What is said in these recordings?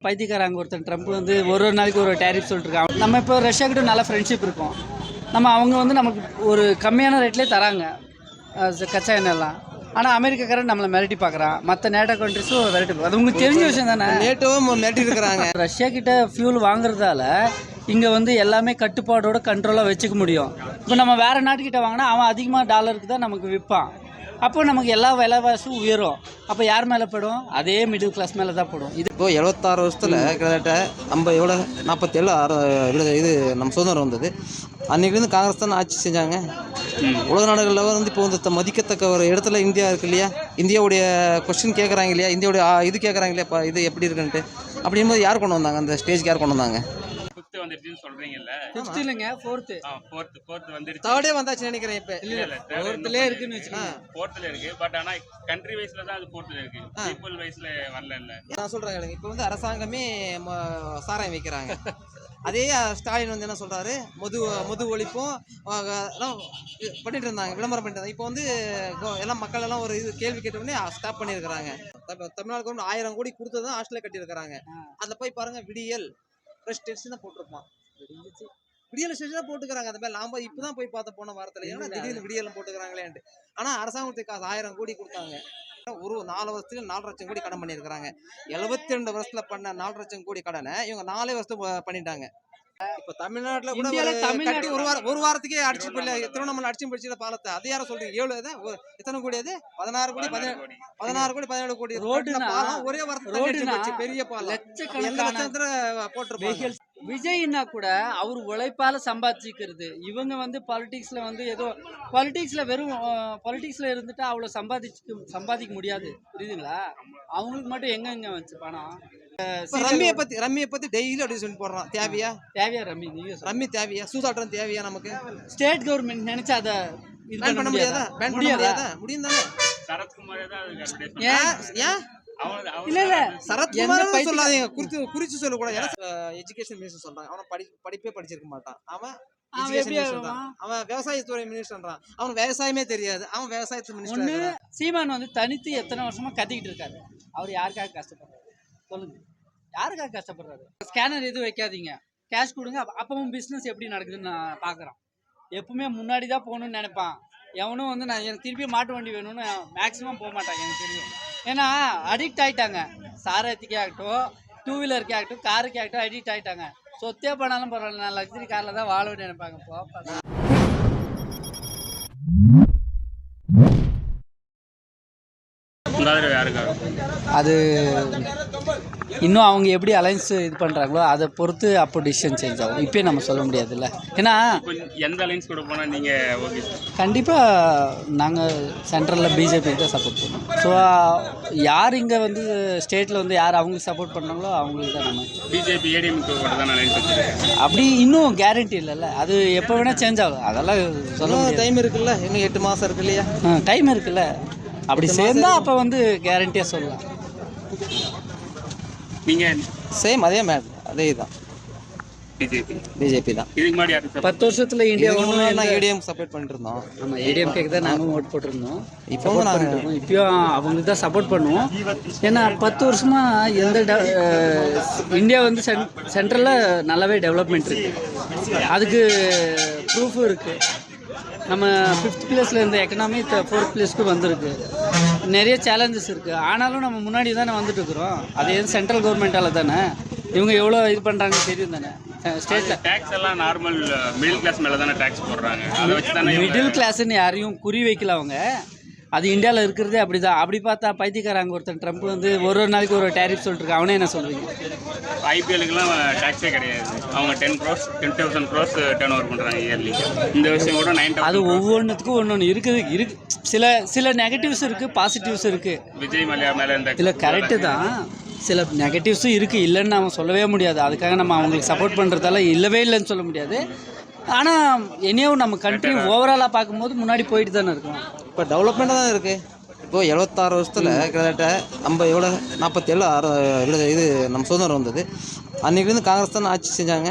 பைத்தியக்காரங்க ஒருத்தன் ட்ரம்ப் வந்து ஒரு நாளைக்கு ஒரு டேரிஃப் சொல்லிட்டுருக்காங்க. நம்ம இப்போ ரஷ்யாக்கிட்ட நல்ல ஃப்ரெண்ட்ஷிப் இருக்கும். அவங்க வந்து நமக்கு ஒரு கம்மியான ரேட்லேயே தராங்க கச்சா எண்ணெய்லாம். ஆனால் அமெரிக்காக்காரன் நம்மளை மிரட்டி பார்க்குறான். மற்ற நேட்டோ கண்ட்ரிஸும் மிரட்டி பார்க்குறது. அது உங்களுக்கு தெரிஞ்ச விஷயம் தானே. நேட்டோவும் மிரட்டி இருக்கிறாங்க. ரஷ்யா கிட்ட ஃபியூல் வாங்குறதால இங்கே வந்து எல்லாமே கட்டுப்பாடோட கண்ட்ரோலாக வச்சுக்க முடியும். இப்போ நம்ம வேறு நாட்டுக்கிட்ட வாங்கினா அவன் அதிகமாக டாலருக்கு தான் நமக்கு விற்பான். அப்போ நமக்கு எல்லா விலைவாசியும் உயரும். அப்போ யார் மேலே படும்? அதே மிடில் கிளாஸ் மேலே தான் படும். இது இப்போ 76 வருஷத்தில் கிட்டத்தட்ட நம்ம எவ்வளோ 47 இது நம்ம சுதந்திரம் வந்தது. அன்றைக்கிலேருந்து காங்கிரஸ் தான் ஆட்சி செஞ்சாங்க. உலக நாடுகளில் வந்து இப்போ வந்து மதிக்கத்தக்க ஒரு இடத்துல இந்தியா இருக்கு இல்லையா? இந்தியாவுடைய கொஸ்டின் கேட்குறாங்க இல்லையா? இந்தியாவுடைய இது கேட்குறாங்க இல்லையா? இது எப்படி இருக்குன்ட்டு அப்படிங்கும்போது யார் கொண்டு வந்தாங்க? அந்த ஸ்டேஜ்க்கு யார் கொண்டு வந்தாங்க? வந்துருச்சுன்னு சொல்றீங்கல்ல. 5th இல்லங்க 4th. 4th வந்துருச்சு. 3rd வந்தாச்சு நினைக்கிறேன். இப்ப இல்ல 4thலயே இருக்குன்னு வெச்சுக்கோங்க. 4thல இருக்கு. பட் ஆனா கண்ட்ரி வைஸ்ல தான் அது 4thல இருக்கு. பீப்பிள் வைஸ்ல வரல இல்ல. நான் சொல்றேன், இப்போ வந்து அரசாங்கமே சாராயம் வைக்கிறாங்க. அதே ஸ்டாலின் வந்து என்ன சொல்றாரு? மது ஒழிப்பும் பண்ணிட்டு இருந்தாங்க, விளம்பரம் பண்ணிட்டு இருந்தாங்க. இப்போ வந்து எல்லாம் மக்கள் எல்லாம் ஒரு இது கேள்வி கேட்டோடனே ஸ்டாப் பண்ணியிருக்கிறாங்க. தமிழ்நாடு கவர்மெண்ட் 1000 கோடி கொடுத்ததான் ஹாஸ்டல்ல கட்டியிருக்கிறாங்க. அதுல போய் பாருங்க, விடியல் ஸ்டேஷன் தான் போட்டிருப்பான். விடியல் ஸ்டேஷன் தான் போட்டுக்கிறாங்க. அந்த மாதிரி நாம இப்பதான் போய் பார்த்த போன வாரத்துல ஏன்னா திடீர்னு விடியல் போட்டுக்கிறாங்களேன்ட்டு. ஆனா அரசாங்கத்துக்கு காசு 1000 கோடி கொடுத்தாங்க. ஒரு 4 வருஷத்துல 4 லட்சம் கோடி கடன் பண்ணியிருக்கிறாங்க. 72 வருஷத்துல பண்ண 4 லட்சம் கோடி கடனை இவங்க 4 வருஷத்துல பண்ணிட்டாங்க. இப்ப தமிழ்நாட்டுல கூட ஒரு வாரத்துக்கே அடிச்சு போயில. திருவண்ணாமலை அடிச்சு போயிடுச்சு பாலத்தை. அது யாரும் சொல்றீங்க? எத்தனை கோடி? அது 16 கோடி 17 கோடி ரோடு பாலம் ஒரே வாரத்துல பெரிய பாலம் போட்டிருப்பாங்க. விஜய்னா கூட அவர் உழைப்பால சம்பாதிச்சுக்கிறது. இவங்க வந்து பாலிடிக்ஸ்ல வந்து ஏதோ பாலிடிக்ஸ்ல வெறும் பாலிடிக்ஸ்ல இருந்துட்டா அவ்வளவு சம்பாதிக்க முடியாது. புரியுதுங்களா? அவங்களுக்கு மட்டும் எங்க வச்சு பணம். ரம்மியை பத்தி டெய்லி அப்படி சொல்லி போடுறான். தேவையா ரம்மி தேவையா? சூதாட்டம் தேவையா? நமக்கு ஸ்டேட் கவர்மெண்ட் நினைச்சா அதை பண்ண முடியாதா? முடியும் தானே. இல்ல சரத்குமார் சொல்லாதீங்க, குறிச்சு சொல்லக்கூடாது. எஜுகேஷன் மினிஸ்டர் சொல்றாங்க. அவன் படிப்பே படிச்சிருக்க மாட்டான். அவன் விவசாயத்துறை மினிஸ்டர்ன்றான். அவன் விவசாயமே தெரியாது. அவன் விவசாயத்துறை மினிஸ்டர். சீமான் வந்து தனித்து எத்தனை வருஷமா கத்திக்கிட்டு இருக்காரு. அவர் யாருக்காக கஷ்டப்படுறாரு சொல்லுங்க? யாருக்காக கஷ்டப்படுறாரு? ஸ்கேனர் எதுவும் வைக்காதீங்க, கேஷ் கொடுங்க. அப்பவும் பிஸ்னஸ் எப்படி நடக்குதுன்னு நான் பார்க்குறேன். எப்பவுமே முன்னாடி தான் போகணும்னு நினைப்பான். எவனும் வந்து நான் எனக்கு திருப்பி மாட்டு வண்டி வேணும்னு மேக்ஸிமம் போக மாட்டாங்க, எனக்கு தெரியும். ஏன்னா அடிக்ட் ஆகிட்டாங்க. சாரத்துக்கே ஆகட்டும், 2 வீலருக்கே ஆகட்டும், காருக்கே ஆகட்டும் அடிக்ட் ஆகிட்டாங்க. சொத்தே பண்ணாலும் பரவாயில்ல, நான் லக்ஸரி காரில் தான் வாழணும்னு நினைப்பாங்க. அது இன்னும் அவங்க எப்படி அலைன்ஸ் இது பண்ணுறாங்களோ அதை பொறுத்து அப்போ டிசிஷன் சேஞ்ச் ஆகும். இப்போயே நம்ம சொல்ல முடியாதுல்ல. ஏன்னா எந்த அலைன்ஸ் கூட போனால் நீங்கள் ஓகே? கண்டிப்பாக நாங்கள் சென்ட்ரலில் பிஜேபிக்கு தான் சப்போர்ட் பண்ணுவோம். ஸோ யார் இங்கே வந்து ஸ்டேட்டில் வந்து யார் அவங்களுக்கு சப்போர்ட் பண்ணாங்களோ அவங்களுக்கு தான் நம்ம பிஜேபி ஏடிஎம்கே கூட தான் அலைன்ஸ் வச்சுருக்கேன். அப்படி இன்னும் கேரண்டி இல்லைல்ல. அது எப்போ வேணால் சேஞ்ச் ஆகும். அதெல்லாம் சொல்ல டைம் இருக்குல்ல. இன்னும் 8 மாதம் இருக்கு இல்லையா? டைம் இருக்குல்ல. அப்படி சேர்ந்தா அப்போ வந்து கேரண்டியாக சொல்லலாம். நீங்கள் சேம் அதே மேடம், அதே தான் பிஜேபி தான். இதுக்கு முன்னாடி 10 வருஷத்துல இந்தியா ஏடிஎம் சப்போர்ட் பண்ணிட்டு இருந்தோம். நம்ம ஏடிஎம்கேக்கு தான் நாங்களும் ஓட் போட்டிருந்தோம். இப்போயும் அவங்களுக்கு தான் சப்போர்ட் பண்ணுவோம். ஏன்னா 10 வருஷமா இந்தியா வந்து சென்ட்ரலில் நல்லாவே டெவலப்மெண்ட் இருக்குது. அதுக்கு ப்ரூஃபும் இருக்குது. நம்ம 5th பிளேஸில் இருந்த எக்கனாமி 4th பிளேஸ்க்கு வந்திருக்கு. நிறைய சேலஞ்சஸ் இருக்குது. ஆனாலும் நம்ம முன்னாடி தானே வந்துட்டு இருக்கிறோம். அது எது சென்ட்ரல் கவர்மெண்ட்டால் தானே. இவங்க எவ்வளோ இது பண்ணுறாங்கன்னு தெரியும் தானே. ஸ்டேட்டில் டேக்ஸ் எல்லாம் நார்மல் மிடில் கிளாஸ் மேலே தானே டேக்ஸ் போடுறாங்க. அதை வச்சு தானே மிடில் கிளாஸ்ன்னு யாரையும் குறி வைக்கல அவங்க. அது இந்தியாவில் இருக்கிறதே அப்படி தான். அப்படி பார்த்தா பைத்தியக்காரங்க ஒருத்தன் ட்ரம்ப் வந்து ஒரு நாளைக்கு ஒரு டேரிஃப் சொல்லிட்டு அவனே என்ன சொல்கிறீங்க? ஐபிஎலுக்குலாம் டேக்ஸே கிடையாது. அவங்க 10,000 crores டர்ன் ஓவர் பண்ணுறாங்க இயர்லி. இந்த விஷயம் கூட 9,000. அது ஒவ்வொன்றுத்துக்கும் ஒன்று இருக்குது. சில நெகட்டிவ்ஸ் இருக்குது, பாசிட்டிவ்ஸ் இருக்குது. விஜய் மல்லையா மேலே இந்த இல்லை கரெக்டு தான். சில நெகட்டிவ்ஸும் இருக்குது, இல்லைன்னு நம்ம சொல்லவே முடியாது. அதுக்காக நம்ம அவங்களுக்கு சப்போர்ட் பண்ணுறதால இல்லவே இல்லைன்னு சொல்ல முடியாது. ஆனால் என்னையும் நம்ம கண்ட்ரி ஓவராலாக பார்க்கும்போது முன்னாடி போயிட்டு தானே இருக்கோம். இப்போ டெவலப்மெண்ட்டாக தான் இருக்குது. இப்போது 76 வருஷத்தில் கிட்டத்தட்ட நம்ம எவ்வளோ 47 இது நம்ம சுதந்திரம் வந்தது. அன்றைக்கிலேருந்து காங்கிரஸ் தான் ஆட்சி செஞ்சாங்க.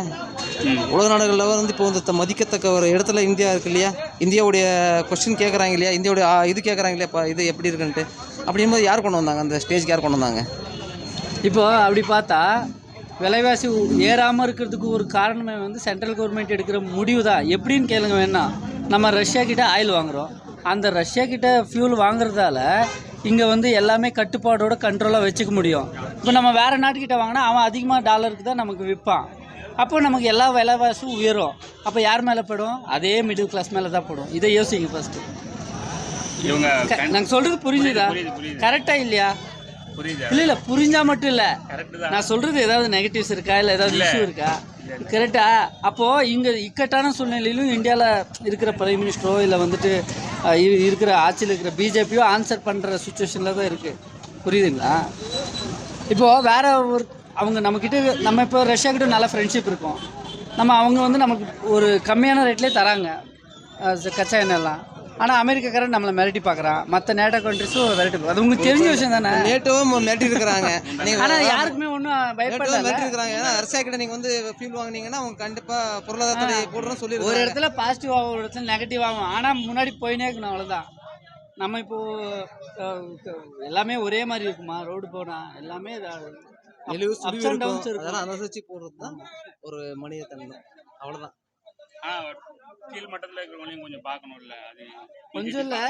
உலக நாடுகளில் வந்து இப்போ வந்து மதிக்கத்தக்க ஒரு இடத்துல இந்தியா இருக்கு இல்லையா? இந்தியாவுடைய கொஸ்டின் கேட்குறாங்க இல்லையா? இந்தியாவுடைய இது கேட்குறாங்க இல்லையா? இது எப்படி இருக்குன்ட்டு அப்படிங்கும்போது யார் கொண்டு வந்தாங்க? அந்த ஸ்டேஜ்க்கு யார் கொண்டு வந்தாங்க? இப்போ அப்படி பார்த்தா விலைவாசி ஏறாமல் இருக்கிறதுக்கு ஒரு காரணமே வந்து சென்ட்ரல் கவர்மெண்ட் எடுக்கிற முடிவு தான். எப்படின்னு கேளுங்க வேணா, நம்ம ரஷ்யா கிட்ட ஆயில் வாங்குகிறோம். அந்த ரஷ்யா கிட்ட ஃபியூல் வாங்குறதால இங்கே வந்து எல்லாமே கட்டுப்பாடோட கண்ட்ரோலாக வச்சுக்க முடியும். இப்போ நம்ம வேறு நாட்டுக்கிட்ட வாங்கினா அவன் அதிகமாக டாலருக்கு தான் நமக்கு விற்பான். அப்போ நமக்கு எல்லா விலைவாசியும் உயரும். அப்போ யார் மேலே படும்? அதே மிடில் கிளாஸ் மேலே தான் படும். இதை யோசிங்க ஃபஸ்ட்டு. இவங்க நாங்கள் சொல்கிறது புரிஞ்சுதா? கரெக்டாக இல்லையா? இல்லை புரிஞ்சா மட்டும் இல்லை, நான் சொல்கிறது ஏதாவது நெகட்டிவ்ஸ் இருக்கா, இல்லை ஏதாவது இஷ்யூ இருக்கா? கரெக்டா? அப்போது இங்கே இக்கட்டான சூழ்நிலையிலும் இந்தியாவில் இருக்கிற பிரைம் மினிஸ்டரோ இல்லை வந்துட்டு இருக்கிற ஆட்சியில் இருக்கிற பிஜேபியோ ஆன்சர் பண்ணுற சுச்சுவேஷனில் தான் இருக்குது. புரியுதுங்களா? இப்போது வேற ஒரு அவங்க நம்மக்கிட்ட, நம்ம இப்போ ரஷ்யா கிட்ட நல்ல ஃப்ரெண்ட்ஷிப் இருக்கும். அவங்க வந்து நமக்கு ஒரு கம்மியான ரேட்லேயே தராங்க கச்சா எண்ணெய்லாம். ஆனால் அமெரிக்காக்காரன் நம்மளை மிரட்டி பார்க்குறான். மற்ற நேட்டோ கண்ட்ரிஸும் மிரட்டி பார்க்குறாங்க. அது உங்களுக்கு தெரிஞ்ச விஷயம் தானே. நேட்டோவும் மிரட்டி இருக்கிறாங்க. ஆனால் யாருக்குமே ஒன்றும் பயப்படல. மிரட்டி இருக்கிறாங்க. ஏன்னா ரஷ்யா கிட்ட நீங்கள் வந்து ஃபியூல் வாங்கினீங்கன்னா அவங்க கண்டிப்பாக பொருளாதாரத்தை போடுறோம் சொல்லி ஒரு இடத்துல பாசிட்டிவ் ஆகும், ஒரு இடத்துல நெகட்டிவ் ஆகும். ஆனால் முன்னாடி போயினே இருக்கணும், அவ்வளோதான். நம்ம இப்போது எல்லாமே ஒரே மாதிரி இருக்குமா? ரோடு போனால் எல்லாமே அதெல்லாம் அனுசரிச்சு போடுறது தான் ஒரு மனித தன்மை. அவ்வளோதான். கீழ் மட்டத்தில் இருக்கிறவங்களையும் கொஞ்சம் பார்க்கணும்ல. அது கொஞ்சம் இல்லை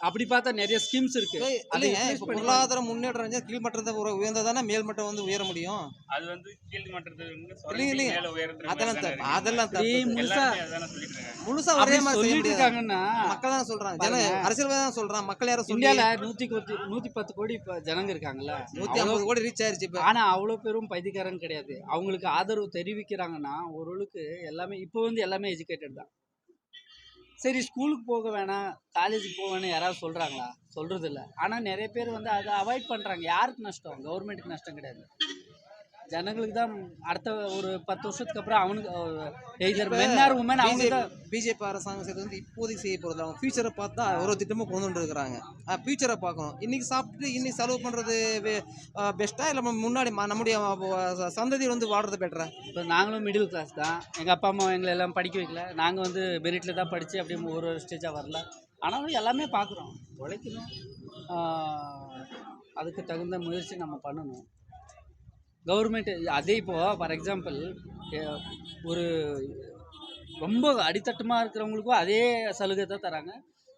அப்படி பார்த்தா நிறைய ஸ்கீம்ஸ் இருக்கு. இல்லைங்க, இப்போ பொருளாதார முன்னேற்றம் கீழ்மட்டத்தை உயர்ந்ததானே மேல்மட்டம் வந்து உயர முடியும். அது வந்து கீழ் மட்டத்தை அதெல்லாம் முழுசா ஒரே மாதிரி சொல்லிட்டு இருக்காங்கன்னா மக்கள் தான் சொல்றாங்க. அரசியல்வாதி தான் சொல்றான். மக்கள் யாரும் இந்தியால 110 கோடி இப்ப ஜனங்க இருக்காங்கல்ல, 150 கோடி ரீச் ஆயிருச்சு. ஆனா அவ்வளவு பேரும் பைத்தியக்காரன் கிடையாது. அவங்களுக்கு ஆதரவு தெரிவிக்கிறாங்கன்னா ஓரளவுக்கு எல்லாமே இப்போ வந்து எல்லாமே எஜுகேட்டட் தான். சரி, ஸ்கூலுக்கு போக வேணாம், காலேஜுக்கு போக வேணாம் யாராவது சொல்கிறாங்களா? சொல்கிறது இல்லை. ஆனால் நிறைய பேர் வந்து அதை அவாய்ட் பண்ணுறாங்க. யாருக்கு நஷ்டம்? கவர்மெண்ட்டுக்கு நஷ்டம் கிடையாது, ஜனங்களுக்கு தான். அடுத்த ஒரு 10 வருஷத்துக்கு அப்புறம் அவனுக்கு பிஜேபி அரசாங்கம் செய்து வந்து இப்போதைக்கு செய்ய போகிறது. அவங்க ஃபியூச்சரை பார்த்தா ஒரு திட்டமும் கொண்டு வந்துருக்குறாங்க. ஃபியூச்சரை பார்க்கணும். இன்னைக்கு சாப்பிட்டு இன்னைக்கு செலவு பண்ணுறது பெஸ்ட்டாக இல்லை முன்னாடி நம்முடைய சந்ததி வந்து வாடுறது பெட்டரா? இப்போ நாங்களும் மிடில் கிளாஸ் தான். எங்கள் அப்பா அம்மா எங்களை எல்லாம் படிக்க வைக்கல. நாங்கள் வந்து மெரிட்டில் தான் படித்து அப்படியே ஒரு ஸ்டேஜாக வரல. ஆனாலும் எல்லாமே பார்க்குறோம். உழைக்கணும், அதுக்கு தகுந்த முயற்சி நம்ம பண்ணணும். கவர்மெண்ட் அதே இப்போது ஃபார் எக்ஸாம்பிள் ஒரு ரொம்ப அடித்தட்டமாக இருக்கிறவங்களுக்கும் அதே சலுகை தான் தராங்க.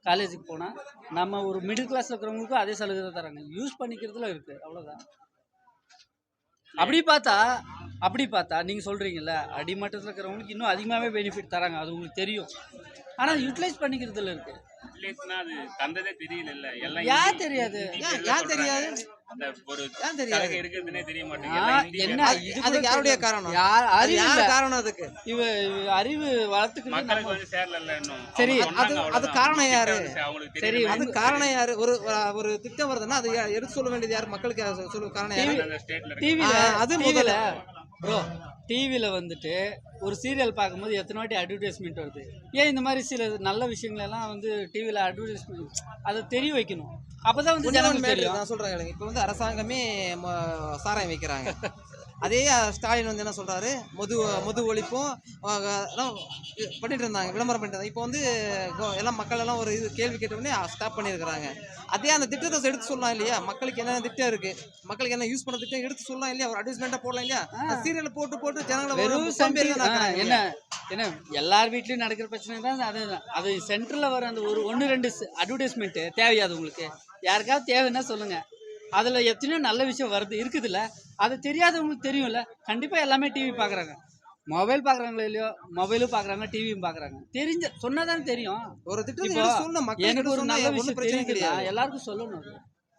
காலேஜுக்கு போனால் நம்ம ஒரு மிடில் கிளாஸில் இருக்கிறவங்களுக்கும் அதே சலுகை தான் தராங்க. யூஸ் பண்ணிக்கிறதுல இருக்குது, அவ்வளோதான். அப்படி பார்த்தா நீங்கள் சொல்கிறீங்கல்ல, அடிமட்டத்தில் இருக்கிறவங்களுக்கு இன்னும் அதிகமாகவே பெனிஃபிட் தராங்க. அது உங்களுக்கு தெரியும். ஆனால் யூட்டிலைஸ் பண்ணிக்கிறதுல இருக்குது. அது தந்ததே தெரியல. எல்லாம் யார் தெரியாது? யார் தெரியாது? யாருடைய காரணம்? காரணம் அதுக்கு அறிவு வளர்த்துக்கு. சரி, அது காரணம் யாரு? சரி, அது காரணம் யாரு? ஒரு திட்டம் வருதுன்னா அது எடுத்து சொல்ல வேண்டியது யாரு? மக்களுக்கு சொல்ல காரணம் யாரு? டிவில அது முதல்ல ப்ரோ, டிவியில் வந்துட்டு ஒரு சீரியல் பார்க்கும்போது எத்தனை வாட்டி அட்வர்டைஸ்மெண்ட் வருது. ஏன் இந்த மாதிரி சில நல்ல விஷயங்களெல்லாம் வந்து டிவியில் அட்வர்டைஸ்மெண்ட் அதை தெரிய வைக்கணும். அப்போ தான் வந்து ஜனங்களுக்கு தெரியும். நான் சொல்கிறேன், இப்போ வந்து அரசாங்கமே சாராயம் வைக்கிறாங்க. அதே ஸ்டாலின் வந்து என்ன சொல்கிறாரு? மது ஒழிப்பும் பண்ணிட்டு இருந்தாங்க, விளம்பரம் பண்ணிட்டு இருந்தாங்க. இப்போ வந்து எல்லாம் மக்கள் எல்லாம் ஒரு இது கேள்வி கேட்டோடனே ஸ்டாப் பண்ணியிருக்கிறாங்க. அதே அந்த திட்டத்தை எடுத்து சொல்லலாம் இல்லையா? மக்களுக்கு என்னென்ன திட்டம் இருக்குது, மக்களுக்கு என்ன யூஸ் பண்ண திட்டம் எடுத்து சொல்லலாம் இல்லையா? ஒரு அட்வர்டைஸ்மெண்ட்டாக போடலாம் இல்லையா? சீரியல் போட்டு ஜனங்களை என்ன எல்லார் வீட்லேயும் நடக்கிற பிரச்சனை தான் அது சென்ட்ரலில் வர அந்த ஒரு 1-2 அட்வர்டைஸ்மெண்ட்டு தேவையாது உங்களுக்கு? யாருக்காவது தேவைன்னா சொல்லுங்கள். அதில் எத்தனையோ நல்ல விஷயம் இருக்குதுல்ல, அது தெரியாதவங்களுக்கு தெரியும்ல. கண்டிப்பாக எல்லாமே டிவி பார்க்குறாங்க, மொபைல் பார்க்குறாங்களோ இல்லையோ, மொபைலும் பார்க்குறாங்க, டிவியும் பார்க்குறாங்க. சொன்னாதானே தெரியும். ஒரு திட்டம் எனக்கு ஒரு நல்ல விஷயம் தெரியுது, எல்லாருக்கும் சொல்லணும்.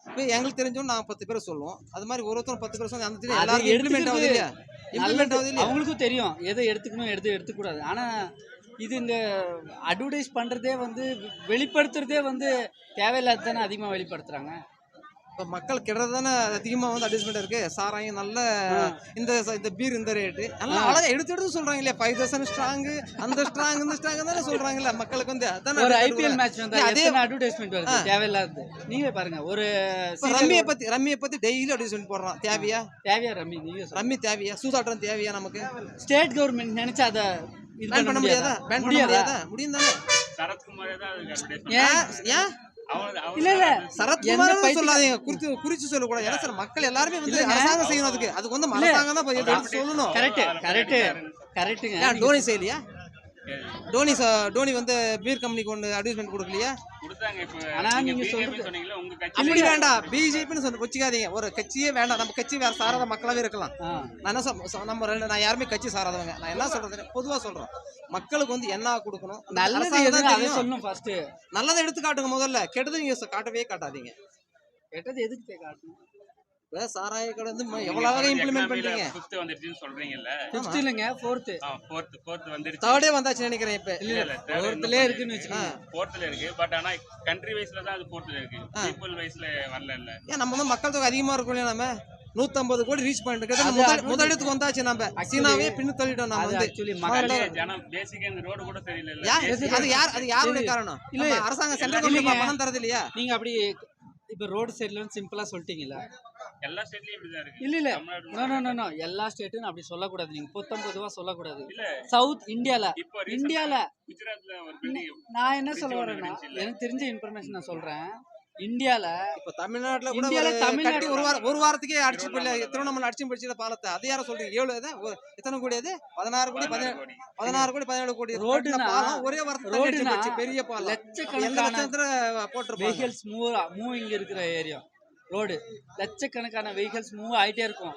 இப்போ எங்களுக்கு தெரிஞ்சோம் நான் 10 பேர் சொல்லுவோம். அது மாதிரி ஒருத்தரும் 10 பேர் சொல்லி அந்த திட்டம் எல்லாரும் இம்ப்ளிமெண்ட் ஆகுது இல்லையா? அவங்களுக்கும் தெரியும் எதை எடுத்துக்கணும் எது எடுத்துக்கூடாது. ஆனால் இது இந்த அட்வர்டைஸ் பண்ணுறதே வந்து வெளிப்படுத்துறதே வந்து தேவையில்லாத தானே அதிகமாக வெளிப்படுத்துகிறாங்க. இப்போ மக்கள் கிடறது தானே அதிகமாக வந்து அட்வர்டைஸ்மெண்ட் இருக்குது. சாராயம் நல்ல இந்த பீர் இந்த ரேட்டு நல்லா அழகாக எடுத்து சொல்கிறாங்க இல்லையா? 5% ஸ்ட்ராங்கு, அந்த ஸ்ட்ராங் இந்த ஸ்ட்ராங் தானே சொல்கிறாங்கல்ல மக்களுக்கு வந்து. அதான் ஒரு ஐபிஎல் மேட்ச் வந்து அதே அட்வர்டைஸ்மெண்ட் வருது தேவையில்லாது. நீங்களே பாருங்க, ஒரு ரம்மியை பற்றி டெய்லி அட்வர்டைஸ்மெண்ட் போடுறான். தேவையா ரம்மி தேவையா? சூதாட்டம் தேவையா? நமக்கு ஸ்டேட் கவர்மெண்ட் நினைச்சா அதை பேன் பண்ண முடியாதா? முடியும் தானே. சரத்குமார் தான் ஏன் இல்ல இல்ல சரத்குமார் சொல்லாதீங்க, குறிச்சு சொல்லக்கூடாது. ஏன்னா சார் மக்கள் எல்லாருமே வந்து அரசாங்கம் செய்யணும், அதுக்கு வந்து அரசாங்கம் தான் எடுத்து சொல்லணும். கரெக்ட்டுங்க. ஏன் டோனி செய்யலையா? டோனி வந்து பீர் கம்பெனிக்கு ஒன்று அட்வர்டைஸ்மெண்ட் கொடுக்கலையா? ஆனா நீங்க சொல்றது அப்படி வேண்டாம், பிஜேபின்னு சொல்லி வச்சுக்காதீங்க. ஒரு கட்சியே வேண்டாம், நம்ம கட்சி வேற சாராத மக்களாவே இருக்கலாம். நான் என்ன நான் யாருமே கட்சி சாராதவங்க. நான் என்ன சொல்றது, பொதுவா சொல்றேன், மக்களுக்கு வந்து என்ன கொடுக்கணும், நல்லது சொல்லணும். ஃபர்ஸ்ட் நல்லதை எடுத்து காட்டுங்க முதல்ல, கெட்டது நீங்க காட்டவே காட்டாதீங்க. கெட்டது எதுக்கு காட்டணும்? சாராய கடை வந்து எவ்வளவு இம்ப்ளிமெண்ட் பண்றீங்க? 5th வந்துருச்சுன்னு சொல்றீங்கல்ல. 5th இல்லங்க, 4th. 4th வந்துருச்சு. 3rd நினைக்கிறேன் இப்ப. இல்ல 4thலயே இருக்குன்னு வெச்சுக்கோங்க. 4thல இருக்கு. பட் ஆனா கண்ட்ரி வைஸ்ல தான் அது 4thல இருக்கு. பீப்பிள் வைஸ்ல வரல இல்ல. ஏன் நம்ம வந்து மக்கள் தொகை அதிகமா இருக்கும் இல்லையா? நம்ம 150 கோடி ரீச் பண்ணிட்டு முதலிடத்துக்கு வந்தாச்சு. நம்ம சீனாவே பின்னு தள்ளிட்டோம். நம்ம வந்து பேசிக்கா இந்த ரோடு கூட தெரியல. அது யாருடைய காரணம்? இல்ல அரசாங்கம் சென்ட்ரல் கவர்மெண்ட் பணம் தரது இல்லையா? நீங்க அப்படி இப்ப ரோடு சைடுல சிம்பிளா சொல்லிட்டீங்கல்ல, எல்லா ஸ்டேட்லயும் இப்படிதான் இருக்கு. இல்ல நோ எல்லா ஸ்டேட்டும் அப்படி சொல்லக்கூடாது. நீங்க பொதுவா சொல்லக்கூடாது. சவுத் இந்தியால குஜராத்ல ஒரு பில்டிங், நான் என்ன சொல்ல வரேன்னா, எனக்கு தெரிஞ்ச இன்ஃபர்மேஷன் நான் சொல்றேன். இந்தியால இப்ப தமிழ்நாட்டுல கூட ஒரு வாரத்துக்கே அடிச்சு போயில திருவண்ணாமலை அடிச்சு போயிடுச்சு பாலத்தை. அது யாரும் சொல்றீங்க? எத்தனை கோடி? அது 16 கோடி 17 கோடி ரோடு ஒரே வாரத்துல பெரிய பாலம். லட்சக்கணக்கான வெஹிக்கிள்ஸ் மூவிங் இருக்கிற ஏரியா. ரோடு லட்சக்கணக்கான வெஹிக்கிள்ஸ் மூவ் ஆகிட்டே இருக்கும்.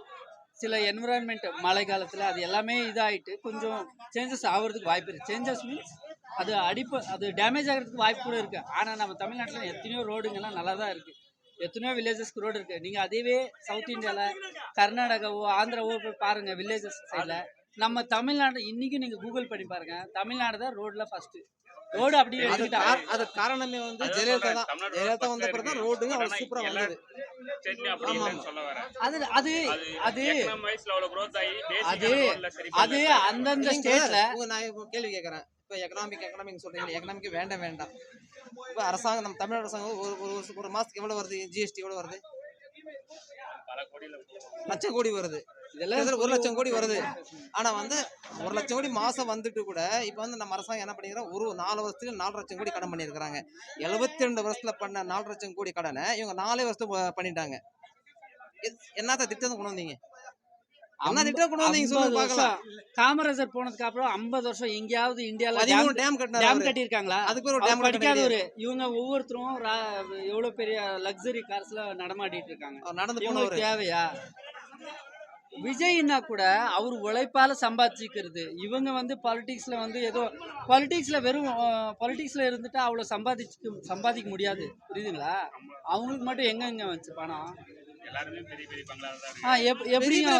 சில என்விரான்மெண்ட் மழை காலத்தில் அது எல்லாமே இதாகிட்டு கொஞ்சம் சேஞ்சஸ் ஆகிறதுக்கு வாய்ப்பு இருக்குது. சேஞ்சஸ் மீன்ஸ் அது டேமேஜ் ஆகிறதுக்கு வாய்ப்பு கூட இருக்குது. ஆனால் நம்ம தமிழ்நாட்டில் எத்தனையோ ரோடுங்கெல்லாம் நல்லா தான் இருக்குது. எத்தனையோ வில்லேஜஸ்க்கு ரோடு இருக்குது. நீங்கள் அதேவே சவுத் இந்தியாவில் கர்நாடகாவோ ஆந்திராவோ போய் பாருங்கள், வில்லேஜஸ் சைடில். நம்ம தமிழ்நாடு இன்றைக்கும் நீங்கள் கூகுள் பண்ணி பாருங்கள், தமிழ்நாடு தான் ரோடில் ஃபஸ்ட்டு. ரோடு அப்படியே அது காரணமே வந்து ஜெயலலிதா தான். ஜெயலலிதா வந்த பிறகு தான் ரோடுங்க அவ்வளவு சூப்பரா வந்தது. அது அந்தந்த ஸ்டேட்ல. நான் இப்போ கேள்வி கேட்கறேன், இப்போ எக்கனாமிக் சொல்றீங்க, எக்கனாமிக் வேண்டாம். இப்போ அரசாங்கம், நம்ம தமிழ் அரசாங்கம் ஒரு மாசத்துக்கு எவ்வளவு வருது? ஜிஎஸ்டி எவ்வளவு வருது? லட்சம் கோடி வருது. இதெல்லாம் 1 லட்சம் கோடி வருது. ஆனா வந்து 1 லட்சம் கோடி மாசம் வந்துட்டு கூட இப்ப வந்து நம்ம அரசாங்கம் என்ன பண்ணிக்கிறோம், ஒரு 4 வருஷத்துக்கு 4 லட்சம் கோடி கடன் பண்ணிருக்காங்க. 72 வருஷத்துல பண்ண 4 லட்சம் கோடி கடனை இவங்க 4 வருஷத்துல பண்ணிட்டாங்க. என்னத்த திட்டம் கொண்டு வந்தீங்க? என்ன திட்டம் கொண்டு வந்தீங்க சொல்லுங்க பார்க்கலாம். காமராஜர் போனதுக்கு அப்புறம் 50 வருஷம் எங்கேயாவது இந்தியால டேம் கட்டியிருக்காங்களா? அதுக்கு ஒரு டேம் கட்டிக்காதவரு. இவங்க ஒவ்வொருத்தரும் எவ்வளவு பெரிய லக்ஸரி கார்ஸ்ல நடமாடிட்டு இருக்காங்க. நடந்து போனவரு தேவையா? விஜய்னா கூட அவர் உழைப்பால சம்பாதிச்சுக்கிறது. இவங்க வந்து பாலிடிக்ஸ்ல வந்து ஏதோ வெறும் பாலிடிக்ஸ்ல இருந்துட்டு அவ்வளவு சம்பாதிக்க முடியாது. புரியுதுங்களா? அவங்களுக்கு மட்டும் எங்க வச்சு பணம்? எப்படிங்க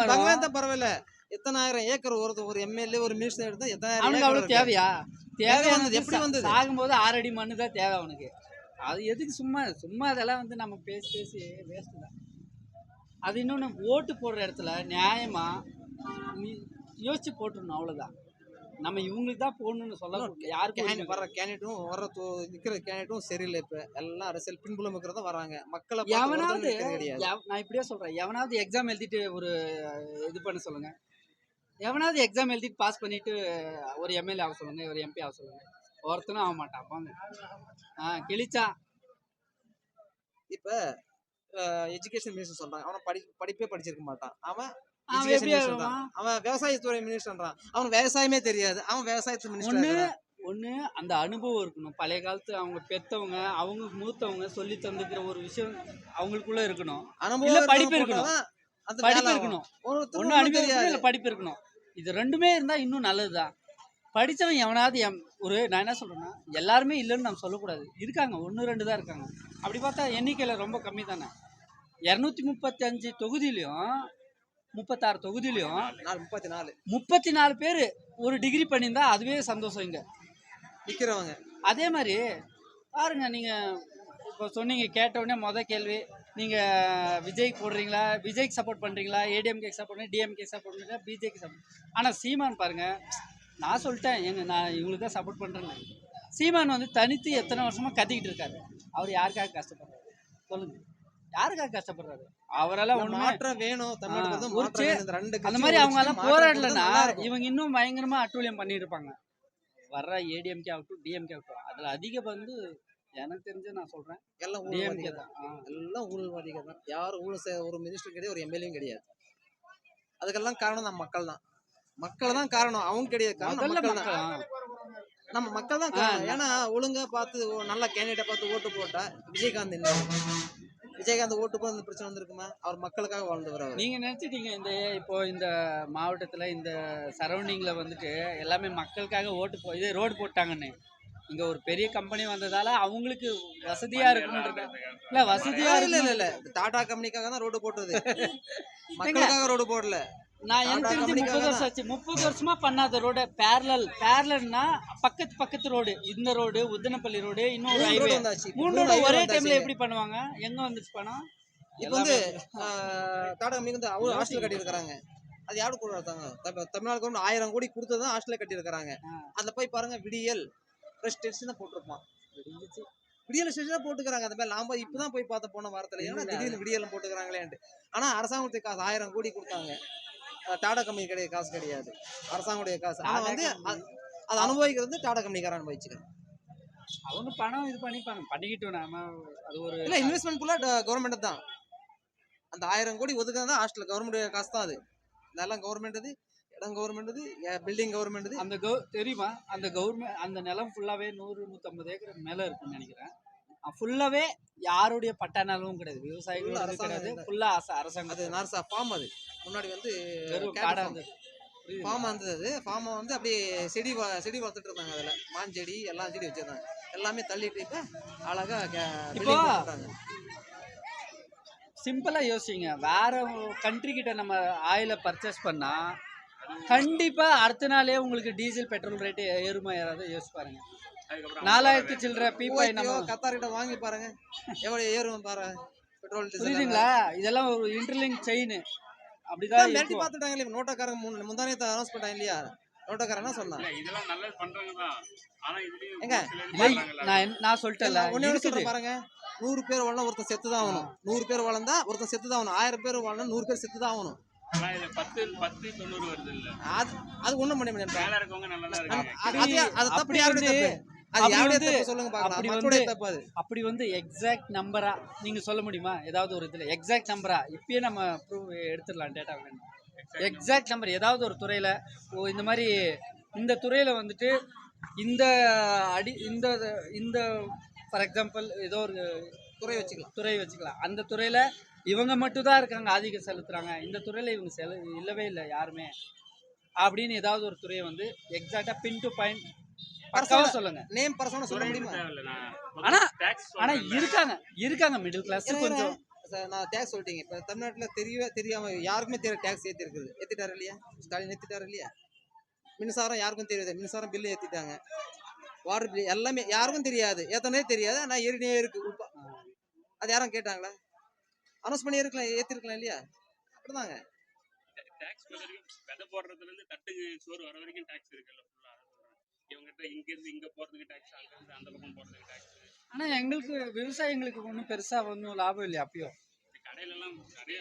பரவாயில்ல, எத்தனாயிரம் ஏக்கர் ஒரு எம்எல்ஏ ஒரு மினிஸ்டர் எடுத்தா அவனுக்கு அவ்வளவு தேவையா? தேவையானது எப்படி வந்து ஆகும்போது 6 அடி மண்ணு தான் தேவை அவனுக்கு. அது எதுக்கு? சும்மா அதெல்லாம் வந்து நம்ம பேசி வேஸ்ட் தான். அது இன்னொன்று, ஓட்டு போடுற இடத்துல நியாயமா யோசிச்சு போட்டுருணும், அவ்வளோதான். நம்ம இவங்களுக்கு தான் போடணும்னு சொல்ல யாருக்கும் வர்ற கேண்டிடேட்டும் நிற்கிற கேண்டிடேட்டும் சரியில்லை. இப்போ எல்லாம் அரசியல் பின்புலம் இருக்கிறதா வராங்க. மக்களை எவனாவது, நான் இப்படியே சொல்கிறேன், எவனாவது எக்ஸாம் எழுதிட்டு ஒரு இது பண்ண சொல்லுங்க. எவனாவது எக்ஸாம் எழுதிட்டு பாஸ் பண்ணிட்டு ஒரு எம்எல்ஏ ஆக சொல்லுங்க, ஒரு எம்பி ஆக சொல்லுங்க. ஒருத்தனும் ஆக மாட்டான். பாங்க கிழிச்சா. இப்போ எஜுகேஷன் மினிஸ்டர் சொல்றான், அவன் படிப்பே படிச்சிருக்க மாட்டான். அவன் விவசாயத்துறை மினிஸ்டர்ன்றான், அவன் விவசாயமே தெரியாது. அவன் விவசாயத்துறை மினிஸ்டர். ஒண்ணு அந்த அனுபவம் இருக்கணும். பழைய காலத்து அவங்க பெத்தவங்க, அவங்க மூத்தவங்க சொல்லி தந்துக்கிற ஒரு விஷயம் அவங்களுக்குள்ள இருக்கணும். அனுபவம், படிப்பு இருக்கணும். ஒண்ணு அனுபவம் இல்ல படிப்பு இருக்கணும். இது ரெண்டுமே இருந்தா இன்னும் நல்லதுதான். படிச்சவன் எவனாவது நான் என்ன சொல்றேன்னா, எல்லாருமே இல்லைன்னு நம்ம சொல்லக்கூடாது. இருக்காங்க, 1-2 தான் இருக்காங்க. அப்படி பார்த்தா எண்ணிக்கையில ரொம்ப கம்மி தானே. 235 தொகுதியிலையும் 36 தொகுதியிலையும் 34 பேர் ஒரு டிகிரி பண்ணியிருந்தா அதுவே சந்தோஷம் இங்க நிக்கிறவங்க. அதே மாதிரி பாருங்க, நீங்க இப்போ சொன்னீங்க, கேட்டவுடனே மொதல் கேள்வி, நீங்க விஜய்க்கு போடுறீங்களா, விஜய்க்கு சப்போர்ட் பண்றீங்களா, ஏடிஎம்கே சப்போர்ட் பண்ணி, டிஎம்கே சப்போர்ட் பண்ணுறீங்களா, பிஜேக்கு சப்போர்ட்? ஆனால் சீமான் பாருங்க, நான் சொல்லிட்டேன், நான் இவங்களுக்கு தான் சப்போர்ட் பண்றேன்னு. சீமான் வந்து தனித்து எத்தனை வருஷமா கத்திக்கிட்டு இருக்காரு. அவர் யாருக்காக கஷ்டப்படுறாரு சொல்லுங்க? யாருக்காக கஷ்டப்படுறாரு? அவரெல்லாம் மாற்றம் வேணும். அந்த மாதிரி அவங்க எல்லாம் போராடலன்னா இவங்க இன்னும் பயங்கரமா அட்டூழியம் பண்ணிட்டு இருப்பாங்க. வர்ற ஏடிஎம்கே ஆகட்டும், டிஎம்கே ஆகட்டும், அதுல அதிக வந்து எனக்கு தெரிஞ்சு நான் சொல்றேன் எல்லாம் டிஎம்கே ஊழல்வாதிகள் தான். தான். எல்லாம் ஊழல்வாதிகள் தான். யாரும் ஒரு மினிஸ்டர் கிடையாது, ஒரு எம்எல்ஏயும் கிடையாது. அதுக்கெல்லாம் காரணம் நம்ம மக்கள் தான். மக்கள் தான் காரணம், அவங்க கிடையாது காரணம், நம்ம முதல்ல மக்கள் தான். மக்கள் நம்ம மக்கள் தான் காரணம். ஏன்னா ஒழுங்கா பார்த்து நல்ல கேண்டிடேட்டை பார்த்து ஓட்டு போட்டா விஜயகாந்த் இல்லை. விஜயகாந்த் ஓட்டு போது இந்த பிரச்சனை வந்திருக்குமா? அவர் மக்களுக்காக வாழ்ந்தவர் அவர். நீங்க நினைச்சிட்டீங்க இப்போ இந்த மாவட்டத்துல இந்த சரௌண்டிங்ல வந்துட்டு எல்லாமே மக்களுக்காக இதே ரோடு போட்டாங்கன்னு. இங்க ஒரு பெரிய கம்பெனி வந்ததால அவங்களுக்கு வசதியா இருக்குன்றது இல்ல, வசதியா இல்ல இருக்கு. இல்ல இல்ல டாடா கம்பெனிக்காக தான் ரோடு போட்டது, மக்களுக்காக ரோடு போடல. நான் எனக்கு டாடா தெரிஞ்சு 30 கம்பெனிக்காக வருஷம் ஆச்சு. 30 வருஷமா பண்ணாத ரோடு பேரலல்னா பக்கத்து ரோடு. இந்த ரோடு உத்தனப்பள்ளி ரோடு, இன்னொரு மூணு ஹைவே, ரோடு வந்தாச்சு. 3 மூணு ரோடு highway ஒரே வந்தாச்சு. டைம்ல எப்படி பண்ணுவாங்க? எங்க வந்துச்சு பணம்? இப்போ வந்து டாடா கம்பெனி வந்து அவங்க ஹாஸ்டல் கட்டி இருக்காங்க. அது யாரு கூட எடுத்தாங்க? தமிழ்நாடு கவர்மெண்ட் 1000 கோடி கொடுத்து தான் ஹாஸ்டல் கட்டி இருக்காங்க. அதுல போய் பாருங்க, விடியல் ஸ்டேஷன் தான் போட்டிருப்பான். விடியல் ஸ்டேஷன் தான் போட்டுக்கிறாங்க. அந்த மாதிரி நாம இப்பதான் போய் பார்த்த போன வாரத்துல ஏன்னா திடீர்னு விடியல் போட்டுக்கிறாங்களேன்ட்டு. ஆனா அரசாங்கத்துக்கு காசு 1000 கோடி கொடுத்தாங்க. டாடா கம்பெனி கிடையாது, காசு கிடையாது, அரசாங்கத்துடைய காசு. ஆனா வந்து அது அனுபவிக்கிறது டாடா கம்பெனிக்காரன் அனுபவிச்சுக்கிறேன். அவங்க பணம் இது பண்ணிக்கிட்டோம் நாம. அது ஒரு இல்ல இன்வெஸ்ட்மெண்ட் ஃபுல்லா கவர்மெண்ட் தான். அந்த 1000 கோடி ஒதுக்குறது தான் ஹாஸ்டல் கவர்மெண்ட் காசு தான். அது இதெல்லாம் கவர்மெண்ட், இது இடம் கவர்மெண்ட், பில்டிங் கவர்மெண்ட். அந்த தெரியுமா? அந்த கவர்மெண்ட் அந்த நிலம் ஃபுல்லாவே 100-150 ஏக்கர் மேல இருக்குன்னு நினைக்கிறேன். ஃபுல்லாவே யாருடைய பட்டா நிலமும் கிடையாது, விவசாயிகள் கிடையாது, ஃபுல்லா அரசாங்கம். அது நார்சா ஃபார்ம். அது முன்னாடி வந்து காடா இருந்தது. ஃபார்ம் இருந்தது. ஃபார்ம் வந்து அப்படியே செடி வளர்த்துட்டு இருந்தாங்க. அதுல மாஞ்செடி எல்லா செடி வச்சிருந்தாங்க. எல்லாமே தள்ளிட்டு இப்ப அழகா இப்போ சிம்பிளா யோசிங்க. வேற கண்ட்ரி கிட்ட நம்ம ஆயில பர்ச்சேஸ் பண்ணா கண்டிப்பா அடுத்த நாளே உங்களுக்கு டீசல் பெட்ரோல் ரேட் ஏறுமா ஏறாது? யோசிச்சு பாருங்க. 4000 சில்லற பீப்பா நம்ம கத்தார் கிட்ட வாங்கி பாருங்க எவ்வளவு ஏறும் பாருங்க பெட்ரோல் டீசல். புரியுதுங்களா? இதெல்லாம் ஒரு இன்டர்லிங்க் செயின். அப்படிதான் மிரட்டி பார்த்துட்டாங்க. நோட்டக்காரங்க முந்தானே அனௌன்ஸ் பண்ணாங்க இல்லையா? நோட்டக்காரன் என்ன சொன்னான்? இதெல்லாம் நல்லது பண்றாங்க தான். ஆனா இதுலயும் எங்க நான் சொல்லிட்டேன்ல, ஒண்ணு சொல்றேன் பாருங்க. 100 பேர் வாழனா ஒருத்தன் செத்துதான் ஆகணும். 100 பேர் வாழ்ந்தா ஒருத்தன் செத்துதான் ஆகணும். 1000 பேர் வாழனா 100 பேர் செத்துதான் ஆகணும். 10-90 வருது இல்ல. அது ஒண்ணும் பண்ண முடியாது. மேல இருக்கவங்க நல்லா இருக்காங்க. அது தப்பு யாருடைய தப்பு? அது யாருடைய தப்பு சொல்லுங்க பாக்கலாம். மக்களுடைய தப்பு அது. அப்படி வந்து எக்ஸாக்ட் நம்பரா நீங்க சொல்ல முடியுமா? ஏதாவது ஒரு இதுல எக்ஸாக்ட் நம்பரா இப்பயே நம்ம ப்ரூவ் எடுத்துடலாம். டேட்டா வேணும். எக்ஸாக்ட் நம்பர் ஏதாவது ஒரு துறையில இந்த மாதிரி இந்த துறையில வந்துட்டு இந்த இந்த இந்த ஃபார் எக்ஸாம்பிள் ஏதோ ஒரு துறை வச்சுக்கலாம். அந்த துறையில இவங்க மட்டும் தான் இருக்காங்க, ஆதிக்கம் செலுத்துறாங்க. இந்த துறையில இவங்க இல்லவே இல்லை யாருமே அப்படின்னு ஏதாவது ஒரு துறையை வந்து எக்ஸாக்டா பின் டு பாயிண்ட் பக்காவா சொல்லுங்க. நேம் பர்சனை சொல்ல முடியுமா? ஆனா இருக்காங்க மிடில் கிளாஸ் கொஞ்சம். நான் டேக்ஸ் சொல்லிட்டீங்க. இப்போ தமிழ்நாட்டில் தெரியாம யாருக்குமே தெரியல டேக்ஸ் ஏற்றிருக்குது. ஏற்றிட்டாரு இல்லையா? ஸ்டாலின் ஏற்றிட்டாரு இல்லையா? மின்சாரம் யாருக்கும் தெரியாது, மின்சாரம் பில்லு ஏற்றிட்டாங்க. வாட்டர் பில் எல்லாமே யாருக்கும் தெரியாது, ஏற்றனே தெரியாது. ஆனால் ஏறினே இருக்கு. அது யாரும் கேட்டாங்களா? அனௌன்ஸ் பண்ணி ஏற்றிருக்கலாம் இல்லையா? அப்படிதாங்க. டாக்ஸ் விதை போடுறதுல இருந்து தட்டுக்கு சோறு வர வரைக்கும் டாக்ஸ் இருக்குல்ல. இவங்ககிட்ட இங்க இருந்து இங்க போறதுக்கு டாக்ஸ், அங்க இருந்து அந்த பக்கம் போறதுக்கு டாக்ஸ். ஆனா எங்களுக்கு விவசாயிகளுக்கு ஒன்றும் பெருசா ஒன்றும் லாபம் இல்லையா? அப்பயும் கடையில எல்லாம் நிறைய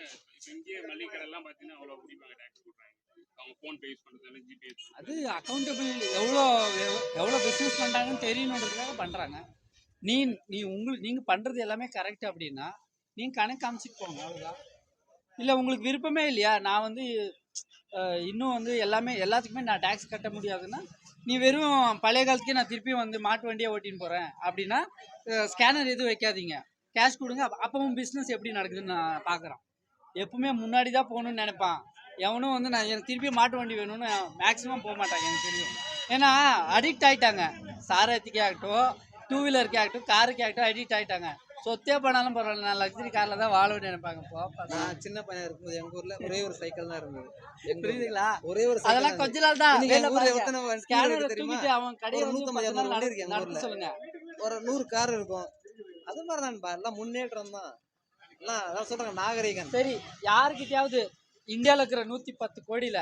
இங்கே மளிகை கடை எல்லாம் பாத்தீங்கன்னா அவ்வளவு பிடிப்பாங்க, டாக்ஸ் போடுறாங்க. அவங்க போன் பே யூஸ் பண்றதால ஜிபே அது அக்கௌண்டபிள் எவ்வளோ பிஸ்னஸ் பண்றாங்கன்னு தெரியணுன்றதுக்காக பண்றாங்க. நீங்க பண்றது எல்லாமே கரெக்ட் அப்படின்னா நீங்க கணக்கு காமிச்சிட்டு போங்க, அவ்வளோதான். இல்லை உங்களுக்கு விருப்பமே இல்லையா, நான் வந்து இன்னும் வந்து எல்லாத்துக்குமே நான் டேக்ஸ் கட்ட முடியாதுன்னா நீ வெறும் பழைய காலத்துக்கே நான் திருப்பி வந்து மாட்டு வண்டியாக ஓட்டின்னு போகிறேன் அப்படின்னா ஸ்கேனர் எதுவும் வைக்காதீங்க, கேஷ் கொடுங்க. அப்பவும் பிஸ்னஸ் எப்படி நடக்குதுன்னு நான் பார்க்குறேன். எப்பவுமே முன்னாடி தான் போகணுன்னு நினைப்பான். எவனும் வந்து எனக்கு திருப்பி மாட்டு வண்டி வேணும்னு மேக்ஸிமம் போக மாட்டாங்க, எனக்கு தெரியும். ஏன்னா அடிக்ட் ஆகிட்டாங்க. சாரதிக்கே ஆகட்டும், 2 வீலருக்கே ஆகட்டும், காருக்கே ஆகட்டும் அடிக்ட் ஆகிட்டாங்க. சொத்தே பண்ணாலும் பரவாயில்ல, நான் லக்ஸரி காரில் தான் வாழணும்னு நினைப்பாங்க. நான் சின்ன பையன் இருக்கும்போது எங்கள் ஊரில் ஒரே ஒரு சைக்கிள் தான் இருந்தது. புரியுதுங்களா? ஒரே ஒரு அதெல்லாம் கொஞ்ச நாள் தான். அவன் கடையை 150 சொல்லுங்க, ஒரு 100 கார் இருக்கும். அது மாதிரி தான்ப்பா, எல்லாம் முன்னேற்றம் தான். எல்லாம் அதான் சொல்றாங்க நாகரிகம். சரி, யாருக்கிட்டையாவது இந்தியாவில் இருக்கிற 110 கோடியில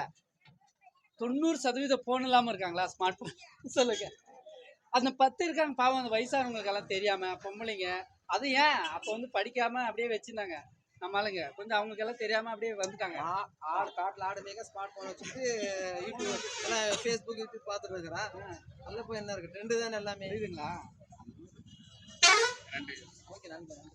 90% போன் இல்லாமல் இருக்காங்களா? ஸ்மார்ட் போன் சொல்லுங்க. அந்த 10 இருக்காங்க பாவம், அந்த வயசானவங்களுக்கு எல்லாம் தெரியாம, பொம்பளைங்க அது ஏன் அப்போ வந்து படிக்காம அப்படியே வச்சிருந்தாங்க. நம்ம ஆளுங்க கொஞ்சம் அவங்களுக்கு எல்லாம் தெரியாம அப்படியே வந்துட்டாங்க. காட்டில் ஆடு மேய்க்க ஸ்மார்ட் போன் வச்சுட்டு யூடியூப் எல்லாம் ஃபேஸ்புக் யூடியூப் பார்த்துட்டு இருக்கிறான். அதில் போய் என்ன இருக்கு? ட்ரெண்டு தானே எல்லாமே. தெரியுதுங்களா? நன்றி. ஓகே நண்பர்.